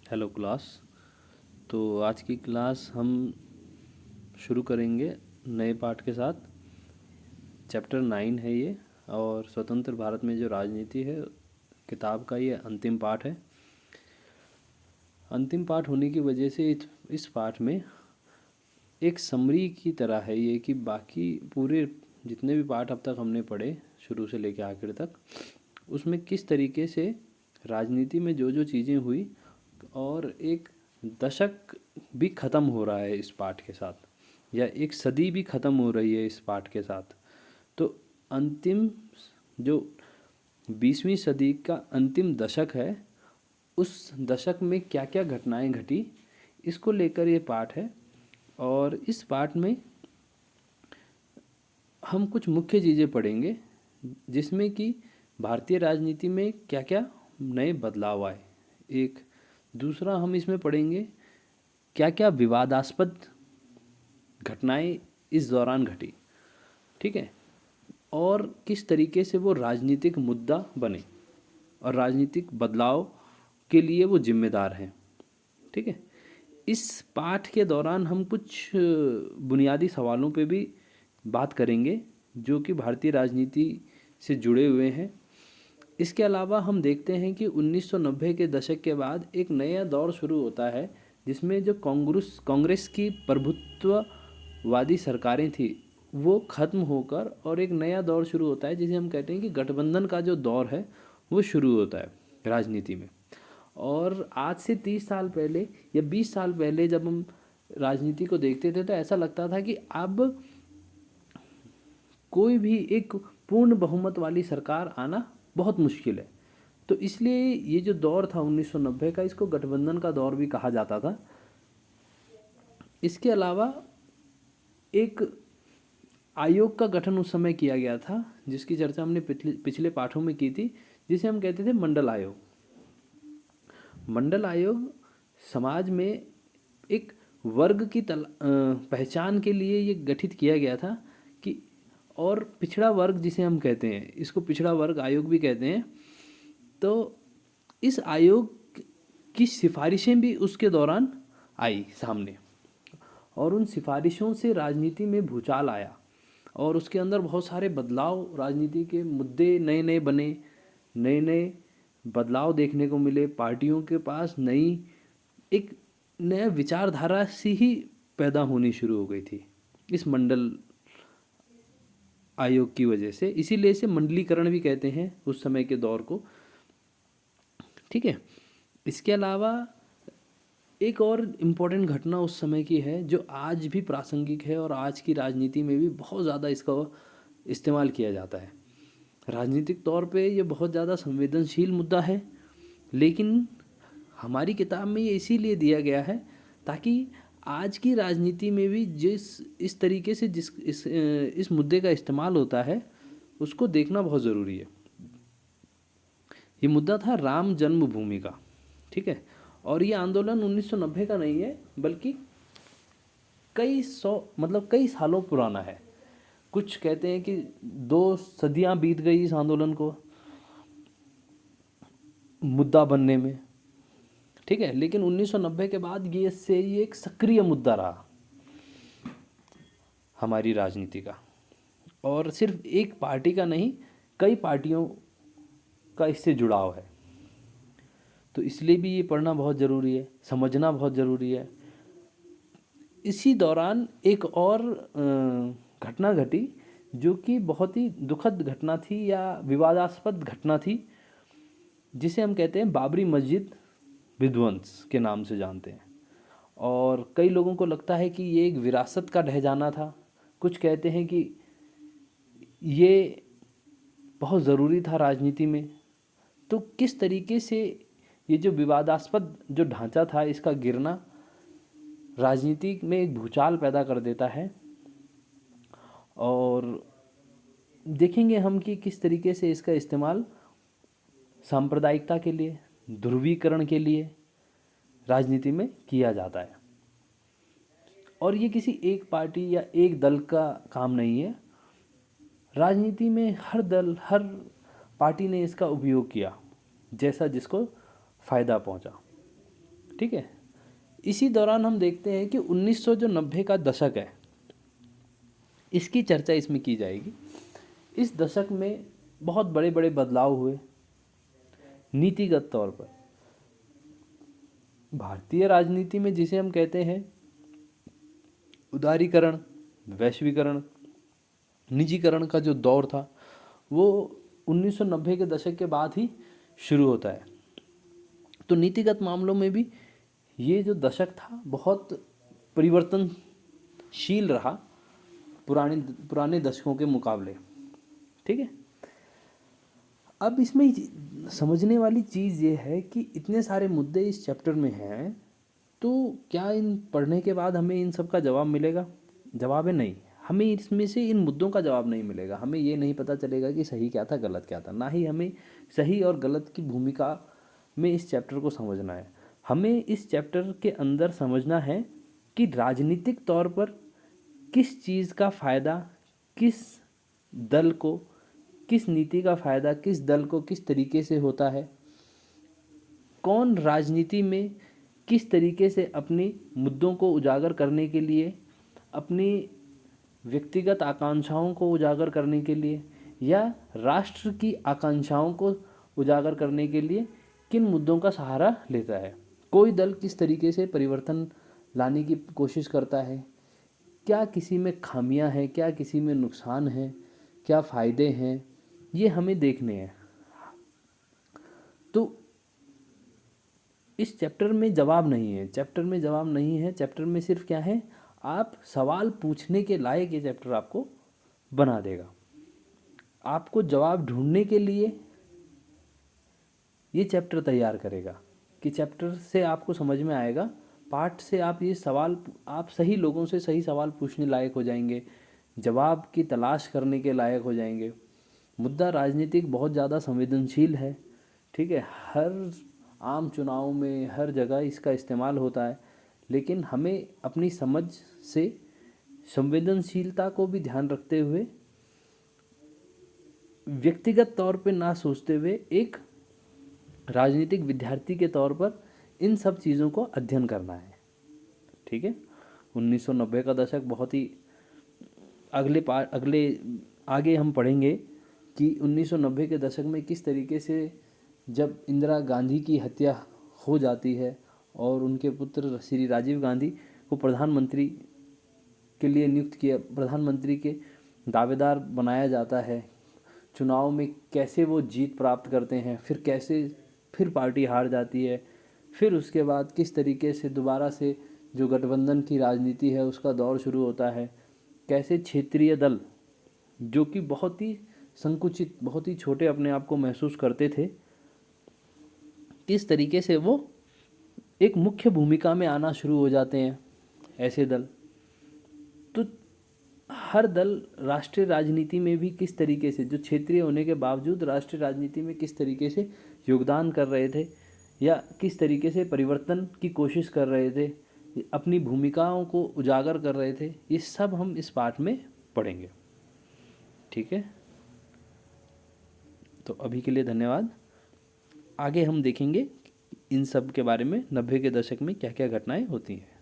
Hello class. तो आज की क्लास हम शुरू करेंगे नए पाठ के साथ। चैप्टर 9 है ये, और स्वतंत्र भारत में जो राजनीति है किताब का ये अंतिम पाठ है। अंतिम पाठ होने की वजह से इस पाठ में एक समरी की तरह है ये, कि बाकी पूरे जितने भी पाठ अब तक हमने पढ़े शुरू से लेकर आखिर तक, उसमें किस तरीके से राजनीति में जो जो चीज़ें हुई, और एक दशक भी ख़त्म हो रहा है इस पाठ के साथ, या एक सदी भी ख़त्म हो रही है इस पाठ के साथ। तो अंतिम जो 20वीं सदी का अंतिम दशक है, उस दशक में क्या क्या घटनाएं घटी, इसको लेकर ये पाठ है। और इस पाठ में हम कुछ मुख्य चीज़ें पढ़ेंगे, जिसमें कि भारतीय राजनीति में क्या क्या नए बदलाव आए। एक दूसरा हम इसमें पढ़ेंगे क्या क्या विवादास्पद घटनाएं इस दौरान घटी, ठीक है, और किस तरीके से वो राजनीतिक मुद्दा बने और राजनीतिक बदलाव के लिए वो जिम्मेदार हैं, ठीक है। इस पाठ के दौरान हम कुछ बुनियादी सवालों पे भी बात करेंगे जो कि भारतीय राजनीति से जुड़े हुए हैं। इसके अलावा हम देखते हैं कि 1990 के दशक के बाद एक नया दौर शुरू होता है, जिसमें जो कांग्रेस की प्रभुत्ववादी सरकारें थी वो ख़त्म होकर और एक नया दौर शुरू होता है, जिसे हम कहते हैं कि गठबंधन का जो दौर है वो शुरू होता है राजनीति में। और आज से 30 साल पहले या 20 साल पहले जब हम राजनीति को देखते थे तो ऐसा लगता था कि अब कोई भी एक पूर्ण बहुमत वाली सरकार आना बहुत मुश्किल है। तो इसलिए ये जो दौर था 1990 का, इसको गठबंधन का दौर भी कहा जाता था। इसके अलावा एक आयोग का गठन उस समय किया गया था, जिसकी चर्चा हमने पिछले पाठों में की थी, जिसे हम कहते थे मंडल आयोग। मंडल आयोग समाज में एक वर्ग की पहचान के लिए ये गठित किया गया था कि, और पिछड़ा वर्ग जिसे हम कहते हैं, इसको पिछड़ा वर्ग आयोग भी कहते हैं। तो इस आयोग की सिफारिशें भी उसके दौरान आई सामने, और उन सिफारिशों से राजनीति में भूचाल आया, और उसके अंदर बहुत सारे बदलाव, राजनीति के मुद्दे नए नए बने, नए नए बदलाव देखने को मिले। पार्टियों के पास नई एक नया विचारधारा सी ही पैदा होनी शुरू हो गई थी इस मंडल आयोग की वजह से। इसीलिए इसे मंडलीकरण भी कहते हैं उस समय के दौर को, ठीक है। इसके अलावा एक और इम्पोर्टेंट घटना उस समय की है जो आज भी प्रासंगिक है, और आज की राजनीति में भी बहुत ज़्यादा इसका इस्तेमाल किया जाता है। राजनीतिक तौर पे ये बहुत ज़्यादा संवेदनशील मुद्दा है, लेकिन हमारी किताब में ये इसीलिए दिया गया है ताकि आज की राजनीति में भी इस तरीके से इस मुद्दे का इस्तेमाल होता है, उसको देखना बहुत ज़रूरी है। ये मुद्दा था राम जन्मभूमि का, ठीक है। और ये आंदोलन 1990 का नहीं है, बल्कि कई सालों पुराना है। कुछ कहते हैं कि 2 सदियां बीत गई इस आंदोलन को मुद्दा बनने में, ठीक है। लेकिन 1990 के बाद ये एक सक्रिय मुद्दा रहा हमारी राजनीति का, और सिर्फ एक पार्टी का नहीं, कई पार्टियों का इससे जुड़ाव है। तो इसलिए भी ये पढ़ना बहुत ज़रूरी है, समझना बहुत ज़रूरी है। इसी दौरान एक और घटना घटी जो कि बहुत ही दुखद घटना थी या विवादास्पद घटना थी, जिसे हम कहते हैं बाबरी मस्जिद विध्वंस के नाम से जानते हैं। और कई लोगों को लगता है कि ये एक विरासत का ढह जाना था। कुछ कहते हैं कि ये बहुत ज़रूरी था राजनीति में। तो किस तरीके से ये जो विवादास्पद जो ढांचा था, इसका गिरना राजनीति में एक भूचाल पैदा कर देता है, और देखेंगे हम कि किस तरीके से इसका इस्तेमाल सांप्रदायिकता के लिए, ध्रुवीकरण के लिए राजनीति में किया जाता है। और ये किसी एक पार्टी या एक दल का काम नहीं है। राजनीति में हर दल, हर पार्टी ने इसका उपयोग किया जैसा जिसको फ़ायदा पहुंचा। ठीक है। इसी दौरान हम देखते हैं कि 1990 का दशक है, इसकी चर्चा इसमें की जाएगी। इस दशक में बहुत बड़े बड़े बदलाव हुए नीतिगत तौर पर। भारतीय राजनीति में जिसे हम कहते हैं उदारीकरण, वैश्वीकरण, निजीकरण का जो दौर था वो 1990 के दशक के बाद ही शुरू होता है। तो नीतिगत मामलों में भी ये जो दशक था बहुत परिवर्तनशील रहा पुराने दशकों के मुकाबले। ठीक है। अब इसमें समझने वाली चीज़ ये है कि इतने सारे मुद्दे इस चैप्टर में हैं, तो क्या इन पढ़ने के बाद हमें इन सब का जवाब मिलेगा? जवाब है नहीं। हमें इसमें से इन मुद्दों का जवाब नहीं मिलेगा। हमें ये नहीं पता चलेगा कि सही क्या था, गलत क्या था। ना ही हमें सही और गलत की भूमिका में इस चैप्टर को समझना है। हमें इस चैप्टर के अंदर समझना है कि राजनीतिक तौर पर किस चीज़ का फ़ायदा किस दल को, किस नीति का फ़ायदा किस दल को किस तरीके से होता है, कौन राजनीति में किस तरीके से अपने मुद्दों को उजागर करने के लिए, अपनी व्यक्तिगत आकांक्षाओं को उजागर करने के लिए या राष्ट्र की आकांक्षाओं को उजागर करने के लिए किन मुद्दों का सहारा लेता है। कोई दल किस तरीके से परिवर्तन लाने की कोशिश करता है, क्या किसी में खामियां हैं, क्या किसी में नुकसान है, क्या फ़ायदे हैं, ये हमें देखने हैं। तो इस चैप्टर में जवाब नहीं है, चैप्टर में सिर्फ क्या है, आप सवाल पूछने के लायक ये चैप्टर आपको बना देगा। आपको जवाब ढूंढने के लिए ये चैप्टर तैयार करेगा कि चैप्टर से आपको समझ में आएगा, पाठ से आप ये सवाल, आप सही लोगों से सही सवाल पूछने लायक हो जाएंगे, जवाब की तलाश करने के लायक हो जाएंगे। मुद्दा राजनीतिक बहुत ज़्यादा संवेदनशील है। ठीक है, हर आम चुनाव में हर जगह इसका इस्तेमाल होता है, लेकिन हमें अपनी समझ से संवेदनशीलता को भी ध्यान रखते हुए, व्यक्तिगत तौर पे ना सोचते हुए, एक राजनीतिक विद्यार्थी के तौर पर इन सब चीज़ों को अध्ययन करना है। ठीक है। 1990 का दशक बहुत ही अगले आगे हम पढ़ेंगे कि 1990 के दशक में किस तरीके से जब इंदिरा गांधी की हत्या हो जाती है और उनके पुत्र श्री राजीव गांधी को प्रधानमंत्री के लिए नियुक्त किया, प्रधानमंत्री के दावेदार बनाया जाता है, चुनाव में कैसे वो जीत प्राप्त करते हैं, फिर पार्टी हार जाती है, फिर उसके बाद किस तरीके से दोबारा से जो गठबंधन की राजनीति है उसका दौर शुरू होता है, कैसे क्षेत्रीय दल जो कि बहुत ही संकुचित, बहुत ही छोटे अपने आप को महसूस करते थे, किस तरीके से वो एक मुख्य भूमिका में आना शुरू हो जाते हैं ऐसे दल। तो हर दल राष्ट्रीय राजनीति में भी किस तरीके से, जो क्षेत्रीय होने के बावजूद राष्ट्रीय राजनीति में किस तरीके से योगदान कर रहे थे या किस तरीके से परिवर्तन की कोशिश कर रहे थे, अपनी भूमिकाओं को उजागर कर रहे थे, ये सब हम इस पाठ में पढ़ेंगे। ठीक है, तो अभी के लिए धन्यवाद। आगे हम देखेंगे इन सब के बारे में 90 के दशक में क्या क्या घटनाएं होती हैं।